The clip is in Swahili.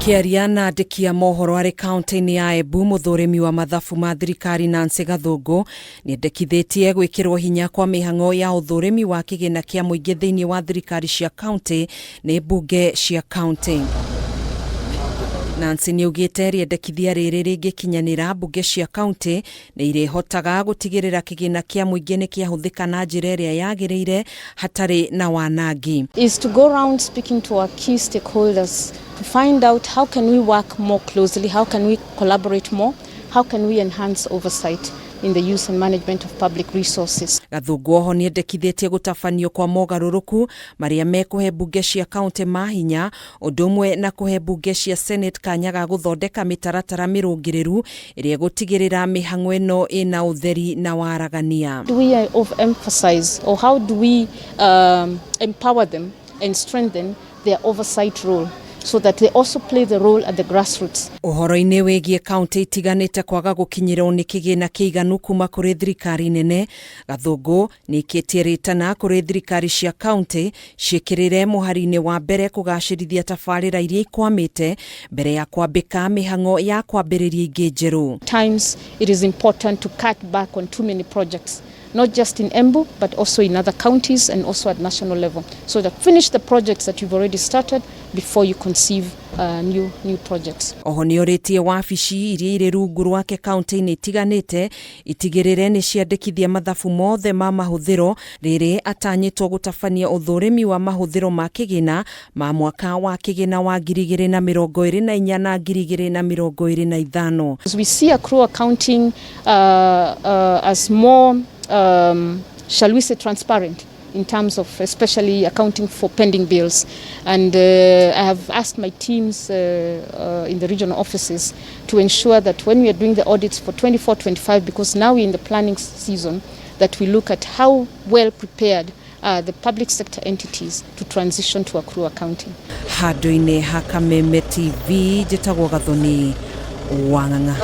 Akiaria na andĩki a mohoro arĩ kaunti-inĩ ya Embu, mũthũrimi wa mathabu ma thirikari Gathungu nĩendekithĩtie gwĩkĩrwo hinya kwa mĩhang'o ya ũthũrimi wa kĩgĩna kĩa mũingĩ thĩinĩ wa thirikari cia kaunti nĩ mbunge cia kaunti. Nancy nĩaugĩte rĩendekithia rĩrĩ rĩngĩkinyanĩra mbunge cia kaunti nĩ irĩhotaga gũtigĩrĩra kĩgĩna kĩa mũingĩ nĩ kĩahũthĩka na njĩra ĩrĩa yagĩrĩire hatarĩ na wanangi. Is to go around speaking to our key stakeholders to find out how can we work more closely, how can we collaborate more, how can we enhance oversight in the use and management of public resources. Gathungu oho nĩendekithĩtie gũtabanio kwa mogarũrũku marĩa mekũhe mbunge cia kaunti mahinya, ũndũ ũmwe na kũhe mbunge cia Senate kanya ga gũthondeka mĩtaratara mĩrũngĩrĩru ĩrĩa gũtigĩrĩra mĩhang'o ĩno ĩna ũtheri na waragania. Do we overemphasize or how do we empower them and strengthen their oversight role, so that they also play the role at the grassroots. Ũhoro-inĩ wĩgiĩ kaunti itiganĩte kwaga gũkinyĩrwo nĩ kĩgĩna kĩiganu kuma kũrĩ thirikari nene, Gathungu nĩikĩtie rĩtana kũrĩ thirikari cia kaunti ciĩkĩrĩre mũhari-inĩ wa mbere kũgacĩrithia tabarĩra iria ikwamĩte mbere ya kwambĩka mĩhang'o ya kwambĩrĩria ingĩ njerũ. Times it is important to cut back on too many projects, not just in Embu, but also in other counties and also at national level, so that finish the projects that you've already started before you conceive new projects. Oho nĩorĩtie wabici iria irĩ rungu rwake kaunti-inĩ itiganĩte itigĩrĩre nĩ ciandĩkithia mathabu mothe ma mahũthĩro rĩrĩ atanyĩtwo gũtabania ũthũrimi wa mahũthĩro ma kĩgĩna ma mwaka wa kĩgĩna wa 2024 na 2025. As we see accrual accounting as more shall we say transparent in terms of especially accounting for pending bills, and I have asked my teams in the regional offices to ensure that when we are doing the audits for 24-25, because now we're in the planning season, that we look at how well prepared the public sector entities to transition to accrual accounting. Handũ-inĩ ha Kameme TV njĩtagwo Gathũni Wang'ang'a.